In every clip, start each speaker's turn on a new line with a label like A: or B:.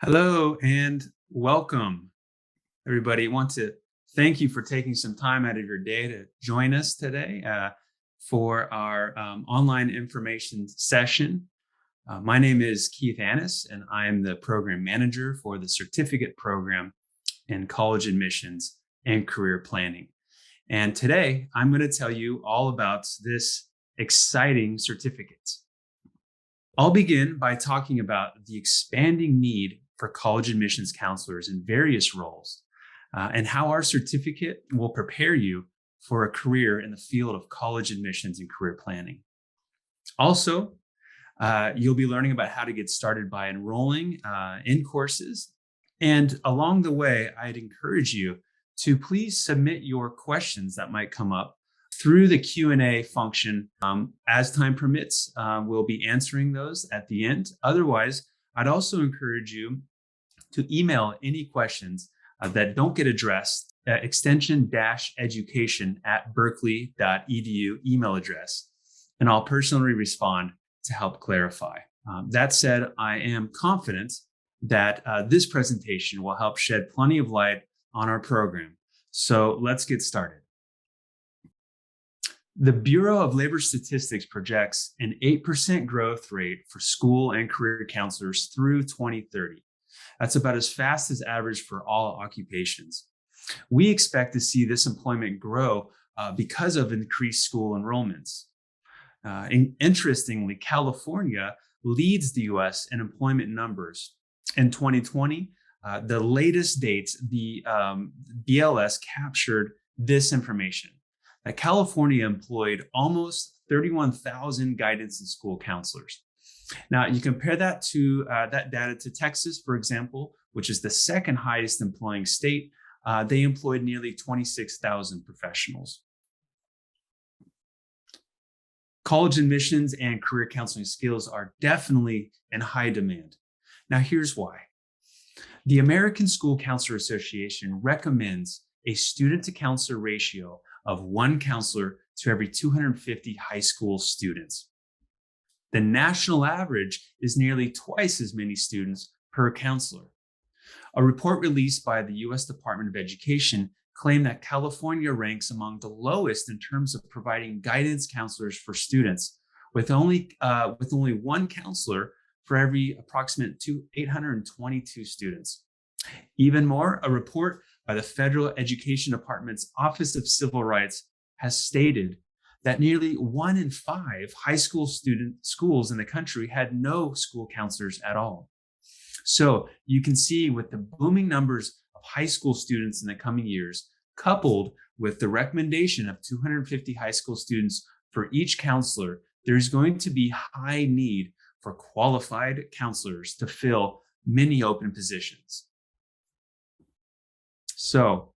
A: Hello and welcome, everybody. I want to thank you for taking some time out of your day to join us today for our online information session. My name is Keith Annis, and I am the program manager for the certificate program in college admissions and career planning. And today, I'm going to tell you all about this exciting certificate. I'll begin by talking about the expanding need for college admissions counselors in various roles and how our certificate will prepare you for a career in the field of college admissions and career planning. Also, you'll be learning about how to get started by enrolling in courses. And along the way, I'd encourage you to please submit your questions that might come up through the Q&A function. As time permits, we'll be answering those at the end. Otherwise, I'd also encourage you to email any questions that don't get addressed at extension-education@berkeley.edu email address, and I'll personally respond to help clarify. That said, I am confident that this presentation will help shed plenty of light on our program. So let's get started. The Bureau of Labor Statistics projects an 8% growth rate for school and career counselors through 2030. That's about as fast as average for all occupations. We expect to see this employment grow because of increased school enrollments. Interestingly, California leads the US in employment numbers. In 2020, the latest dates, the BLS captured this information. California employed almost 31,000 guidance and school counselors. Now, you compare that to that data to Texas, for example, which is the second highest employing state. They employed nearly 26,000 professionals. College admissions and career counseling skills are definitely in high demand. Now, here's why. The American School Counselor Association recommends a student-to-counselor ratio of one counselor to every 250 high school students. The national average is nearly twice as many students per counselor. A report released by the US Department of Education claimed that California ranks among the lowest in terms of providing guidance counselors for students, with only one counselor for every approximate 822 students. Even more, a report by the Federal Education Department's Office of Civil Rights has stated that nearly 1 in 5 high school schools in the country had no school counselors at all. So you can see, with the booming numbers of high school students in the coming years, coupled with the recommendation of 250 high school students for each counselor, there's going to be high need for qualified counselors to fill many open positions. So,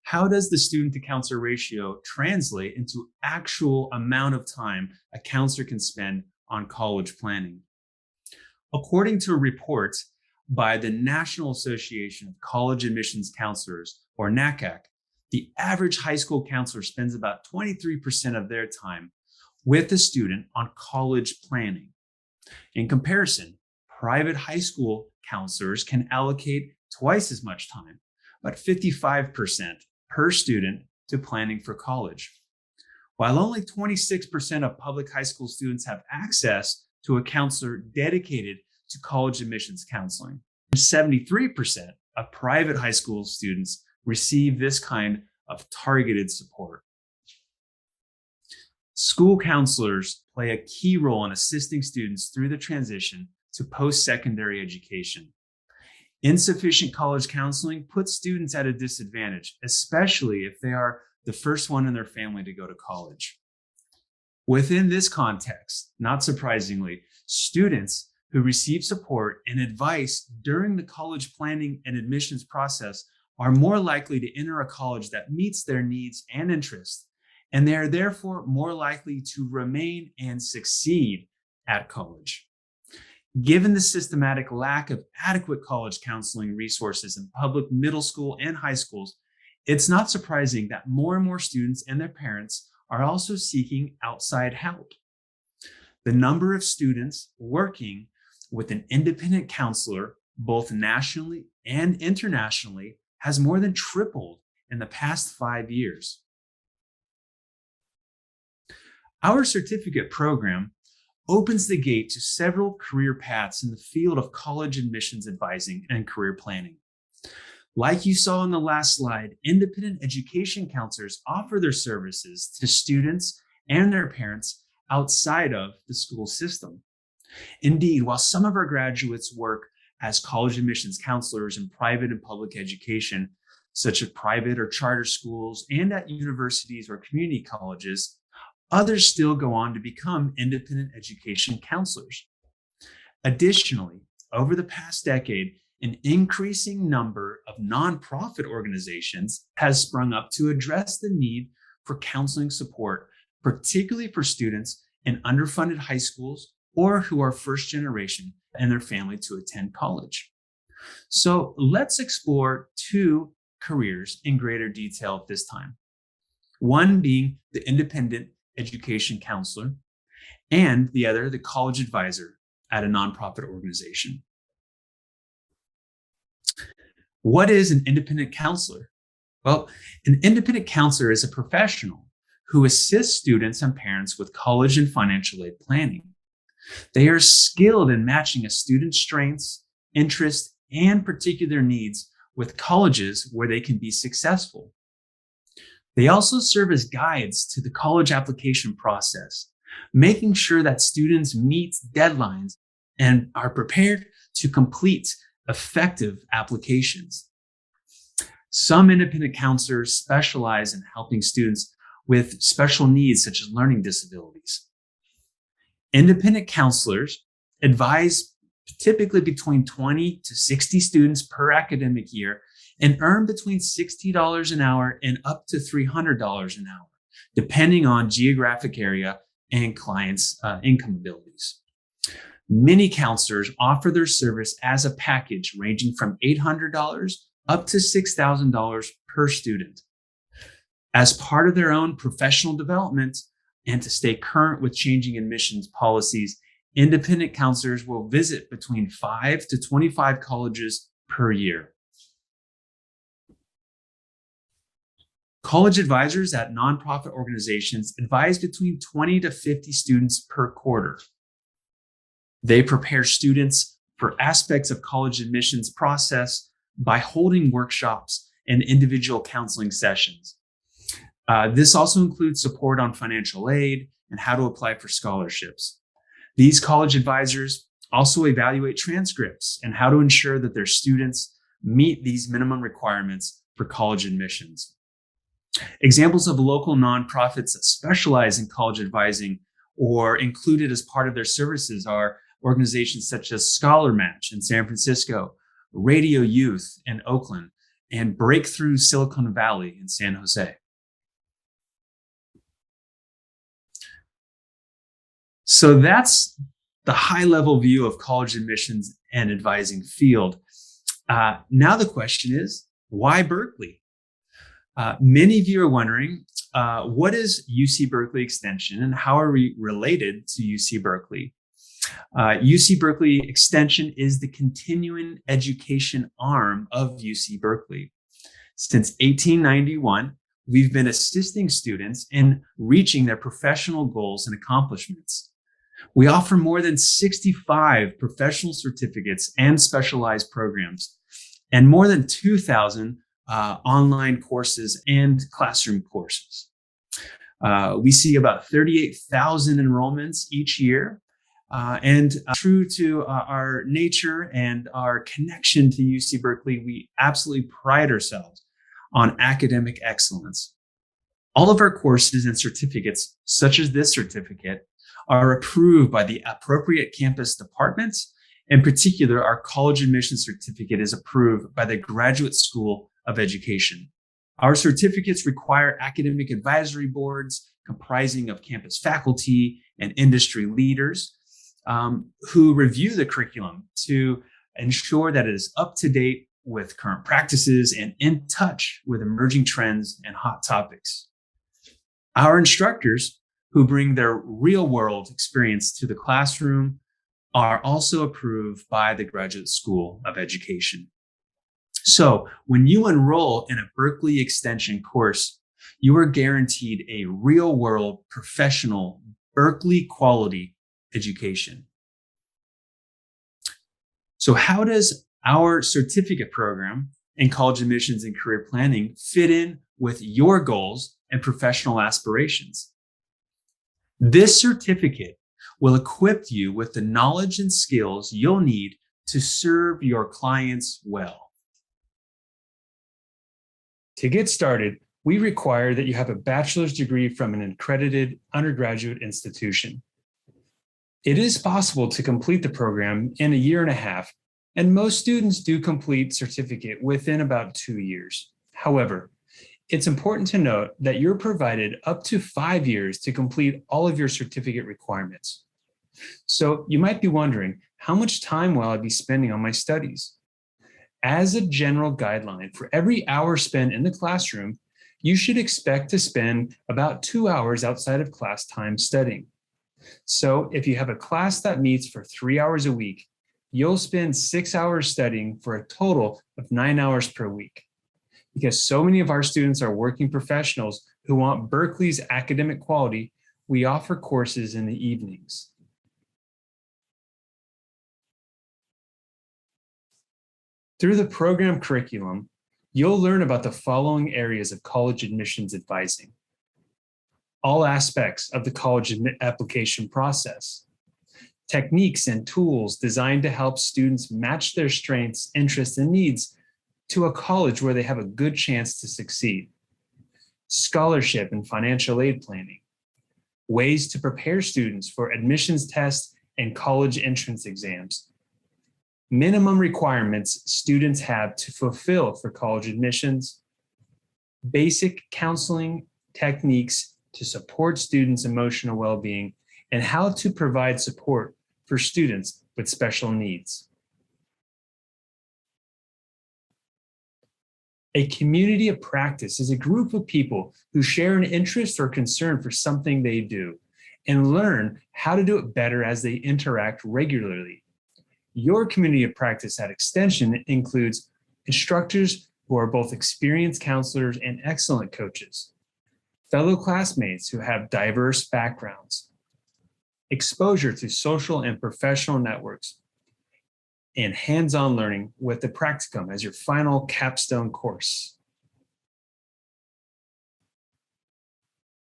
A: how does the student-to-counselor ratio translate into actual amount of time a counselor can spend on college planning? According to a report by the National Association of College Admissions Counselors, or NACAC, the average high school counselor spends about 23% of their time with a student on college planning. In comparison, private high school counselors can allocate twice as much time, but 55% per student, to planning for college. While only 26% of public high school students have access to a counselor dedicated to college admissions counseling, 73% of private high school students receive this kind of targeted support. School counselors play a key role in assisting students through the transition to post-secondary education. Insufficient college counseling puts students at a disadvantage, especially if they are the first one in their family to go to college. Within this context, not surprisingly, students who receive support and advice during the college planning and admissions process are more likely to enter a college that meets their needs and interests, and they are therefore more likely to remain and succeed at college. Given the systematic lack of adequate college counseling resources in public middle school and high schools, it's not surprising that more and more students and their parents are also seeking outside help. The number of students working with an independent counselor both nationally and internationally, has more than tripled in the past 5 years. Our certificate program opens the gate to several career paths in the field of college admissions advising and career planning. Like you saw in the last slide, independent education counselors offer their services to students and their parents outside of the school system. Indeed, while some of our graduates work as college admissions counselors in private and public education, such as private or charter schools and at universities or community colleges, others still go on to become independent education counselors. Additionally, over the past decade, an increasing number of nonprofit organizations has sprung up to address the need for counseling support, particularly for students in underfunded high schools or who are first generation and their family to attend college. So let's explore two careers in greater detail at this time. One being the independent education counselor, and the other, the college advisor at a nonprofit organization. What is an independent counselor? Well, an independent counselor is a professional who assists students and parents with college and financial aid planning. They are skilled in matching a student's strengths, interests, and particular needs with colleges where they can be successful. They also serve as guides to the college application process, making sure that students meet deadlines and are prepared to complete effective applications. Some independent counselors specialize in helping students with special needs such as learning disabilities. Independent counselors advise typically between 20 to 60 students per academic year and earn between $60 an hour and up to $300 an hour, depending on geographic area and clients' income abilities. Many counselors offer their service as a package ranging from $800 up to $6,000 per student. As part of their own professional development and to stay current with changing admissions policies, independent counselors will visit between 5 to 25 colleges per year. College advisors at nonprofit organizations advise between 20 to 50 students per quarter. They prepare students for aspects of college admissions process by holding workshops and individual counseling sessions. This also includes support on financial aid and how to apply for scholarships. These college advisors also evaluate transcripts and how to ensure that their students meet these minimum requirements for college admissions. Examples of local nonprofits that specialize in college advising or included as part of their services are organizations such as Scholar Match in San Francisco, Radio Youth in Oakland, and Breakthrough Silicon Valley in San Jose. So that's the high-level view of college admissions and advising field. Now the question is, why Berkeley? Many of you are wondering, what is UC Berkeley Extension and how are we related to UC Berkeley? UC Berkeley Extension is the continuing education arm of UC Berkeley. Since 1891, we've been assisting students in reaching their professional goals and accomplishments. We offer more than 65 professional certificates and specialized programs, and more than 2,000 online courses and classroom courses. We see about 38,000 enrollments each year. And true to our nature and our connection to UC Berkeley, we absolutely pride ourselves on academic excellence. All of our courses and certificates, such as this certificate, are approved by the appropriate campus departments. In particular, our college admission certificate is approved by the Graduate School of Education. Our certificates require academic advisory boards comprising of campus faculty and industry leaders who review the curriculum to ensure that it is up to date with current practices and in touch with emerging trends and hot topics. Our instructors, who bring their real world experience to the classroom, are also approved by the Graduate School of Education. So when you enroll in a Berkeley Extension course, you are guaranteed a real-world, professional, Berkeley quality education. So how does our certificate program in college admissions and career planning fit in with your goals and professional aspirations? This certificate will equip you with the knowledge and skills you'll need to serve your clients well. To get started, we require that you have a bachelor's degree from an accredited undergraduate institution. It is possible to complete the program in a year and a half, and most students do complete certificate within about 2 years. However, it's important to note that you're provided up to 5 years to complete all of your certificate requirements. So you might be wondering, how much time will I be spending on my studies? As a general guideline, for every hour spent in the classroom, you should expect to spend about 2 hours outside of class time studying. So if you have a class that meets for 3 hours a week, you'll spend 6 hours studying for a total of 9 hours per week. Because so many of our students are working professionals who want Berkeley's academic quality, we offer courses in the evenings. Through the program curriculum, you'll learn about the following areas of college admissions advising: all aspects of the college application process, techniques and tools designed to help students match their strengths, interests, and needs to a college where they have a good chance to succeed, scholarship and financial aid planning, ways to prepare students for admissions tests and college entrance exams, minimum requirements students have to fulfill for college admissions, basic counseling techniques to support students' emotional well-being, and how to provide support for students with special needs. A community of practice is a group of people who share an interest or concern for something they do and learn how to do it better as they interact regularly. Your community of practice at Extension includes instructors who are both experienced counselors and excellent coaches, fellow classmates who have diverse backgrounds, exposure to social and professional networks, and hands-on learning with the practicum as your final capstone course.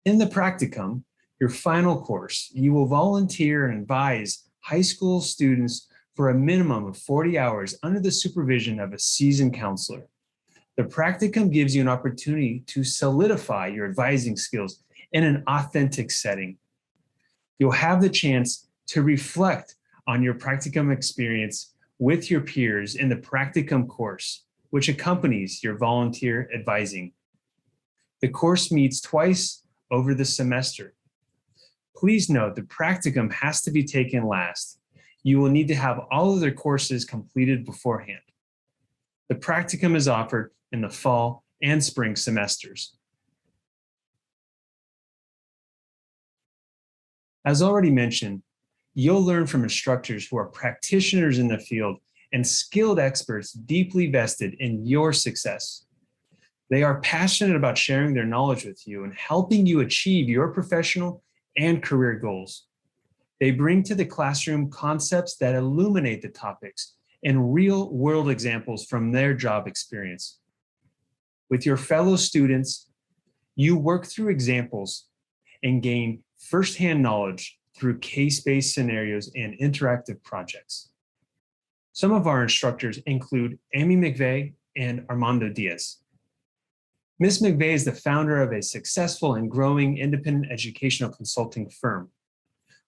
A: In the practicum, your final course, you will volunteer and advise high school students for a minimum of 40 hours under the supervision of a seasoned counselor. The practicum gives you an opportunity to solidify your advising skills in an authentic setting. You'll have the chance to reflect on your practicum experience with your peers in the practicum course, which accompanies your volunteer advising. The course meets twice over the semester. Please note the practicum has to be taken last. You will need to have all of their courses completed beforehand. The practicum is offered in the fall and spring semesters. As already mentioned, you'll learn from instructors who are practitioners in the field and skilled experts deeply vested in your success. They are passionate about sharing their knowledge with you and helping you achieve your professional and career goals. They bring to the classroom concepts that illuminate the topics and real-world examples from their job experience. With your fellow students, you work through examples and gain firsthand knowledge through case-based scenarios and interactive projects. Some of our instructors include Amy McVeigh and Armando Diaz. Ms. McVeigh is the founder of a successful and growing independent educational consulting firm.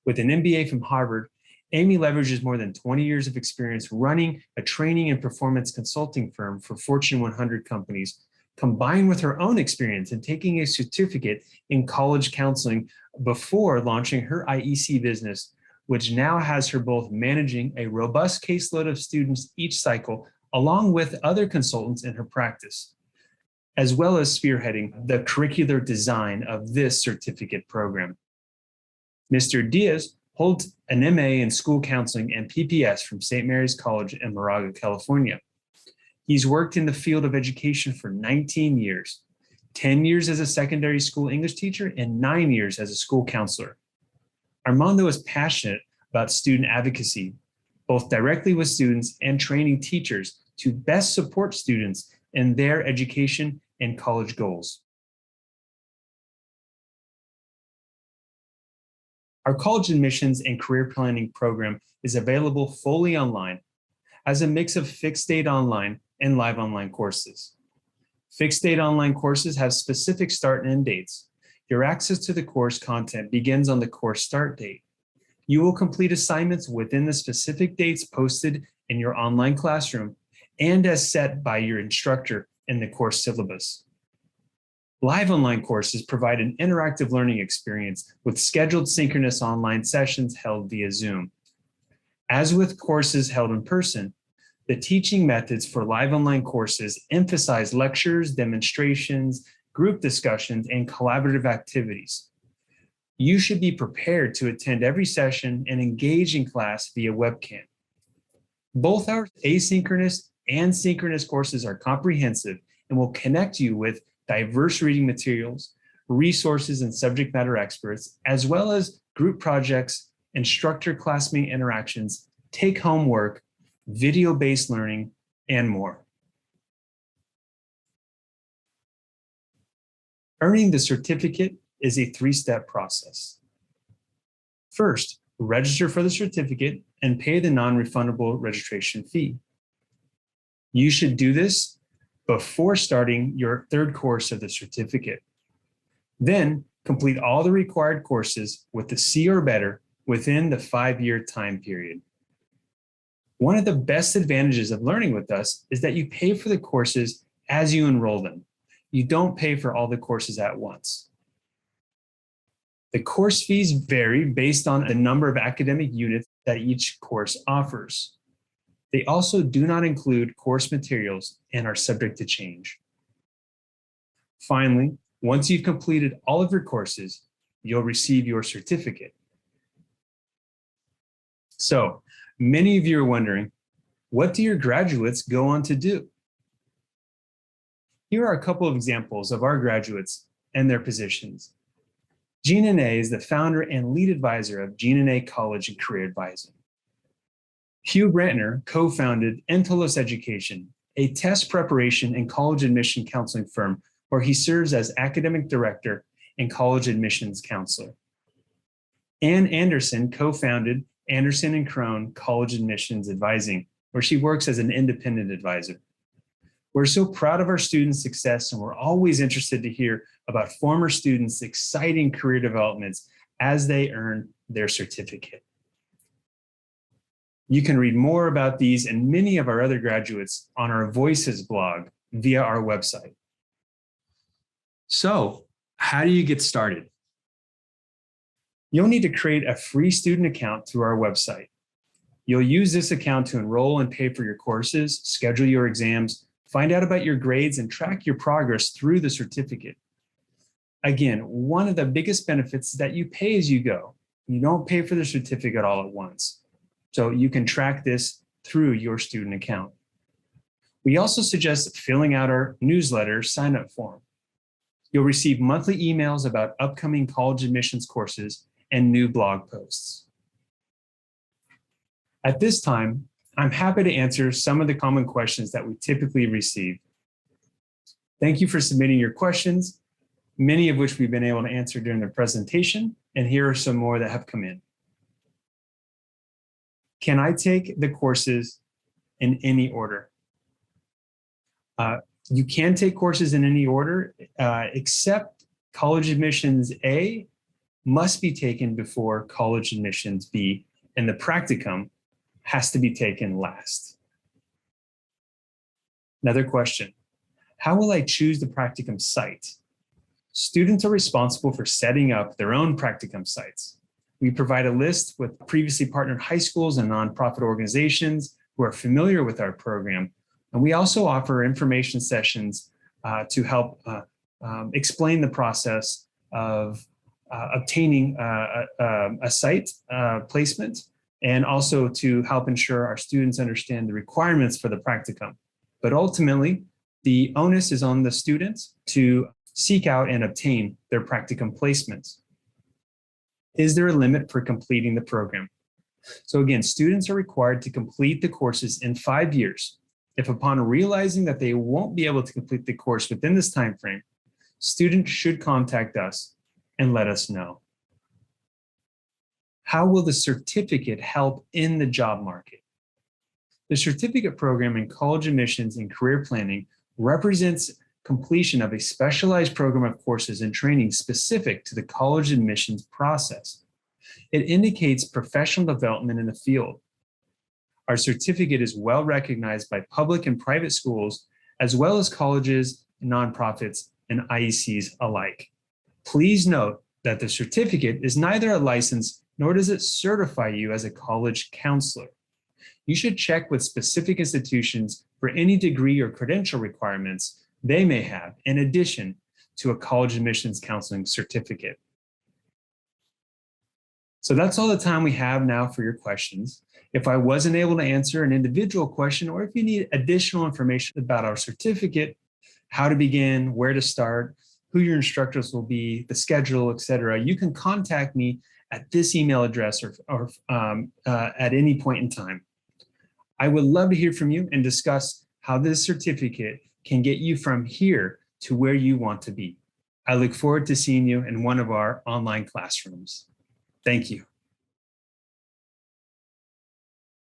A: With an MBA from Harvard, Amy leverages more than 20 years of experience running a training and performance consulting firm for Fortune 100 companies, combined with her own experience in taking a certificate in college counseling before launching her IEC business, which now has her both managing a robust caseload of students each cycle, along with other consultants in her practice, as well as spearheading the curricular design of this certificate program. Mr. Diaz holds an MA in school counseling and PPS from St. Mary's College in Moraga, California. He's worked in the field of education for 19 years, 10 years as a secondary school English teacher and 9 years as a school counselor. Armando is passionate about student advocacy, both directly with students and training teachers to best support students in their education and college goals. Our college admissions and career planning program is available fully online as a mix of fixed date online and live online courses. Fixed date online courses have specific start and end dates. Your access to the course content begins on the course start date. You will complete assignments within the specific dates posted in your online classroom and as set by your instructor in the course syllabus. Live online courses provide an interactive learning experience with scheduled synchronous online sessions held via Zoom. As with courses held in person, the teaching methods for live online courses emphasize lectures, demonstrations, group discussions, and collaborative activities. You should be prepared to attend every session and engage in class via webcam. Both our asynchronous and synchronous courses are comprehensive and will connect you with diverse reading materials, resources and subject matter experts, as well as group projects, instructor-classmate interactions, take-home work, video-based learning, and more. Earning the certificate is a three-step process. First, register for the certificate and pay the non-refundable registration fee. You should do this before starting your third course of the certificate. Then complete all the required courses with the C or better within the 5-year time period. One of the best advantages of learning with us is that you pay for the courses as you enroll them. You don't pay for all the courses at once. The course fees vary based on the number of academic units that each course offers. They also do not include course materials and are subject to change. Finally, once you've completed all of your courses, you'll receive your certificate. So, many of you are wondering, what do your graduates go on to do? Here are a couple of examples of our graduates and their positions. Gina Ney is the founder and lead advisor of Gina Ney College and Career Advising. Hugh Brantner co-founded Entelos Education, a test preparation and college admission counseling firm where he serves as academic director and college admissions counselor. Ann Anderson co-founded Anderson & Crone College Admissions Advising, where she works as an independent advisor. We're so proud of our students' success, and we're always interested to hear about former students' exciting career developments as they earn their certificate. You can read more about these and many of our other graduates on our Voices blog via our website. So, how do you get started? You'll need to create a free student account through our website. You'll use this account to enroll and pay for your courses, schedule your exams, find out about your grades, and track your progress through the certificate. Again, one of the biggest benefits is that you pay as you go. You don't pay for the certificate all at once. So you can track this through your student account. We also suggest filling out our newsletter sign-up form. You'll receive monthly emails about upcoming college admissions courses and new blog posts. At this time, I'm happy to answer some of the common questions that we typically receive. Thank you for submitting your questions, many of which we've been able to answer during the presentation, and here are some more that have come in. Can I take the courses in any order? You can take courses in any order, except college admissions A must be taken before college admissions B, and the practicum has to be taken last. Another question, how will I choose the practicum site? Students are responsible for setting up their own practicum sites. We provide a list with previously partnered high schools and nonprofit organizations who are familiar with our program. And we also offer information sessions to help explain the process of obtaining a site placement, and also to help ensure our students understand the requirements for the practicum. But ultimately, the onus is on the students to seek out and obtain their practicum placements. Is there a limit for completing the program? So again, students are required to complete the courses in 5 years. If upon realizing that they won't be able to complete the course within this time frame, students should contact us and let us know. How will the certificate help in the job market? The certificate program in college admissions and career planning represents completion of a specialized program of courses and training specific to the college admissions process. It indicates professional development in the field. Our certificate is well recognized by public and private schools, as well as colleges, nonprofits, and IECs alike. Please note that the certificate is neither a license nor does it certify you as a college counselor. You should check with specific institutions for any degree or credential requirements they may have in addition to a college admissions counseling certificate. So that's all the time we have now for your questions. If I wasn't able to answer an individual question, or if you need additional information about our certificate, how to begin, where to start, who your instructors will be, the schedule, etc., you can contact me at this email address or at any point in time. I would love to hear from you and discuss how this certificate can get you from here to where you want to be. I look forward to seeing you in one of our online classrooms. Thank you.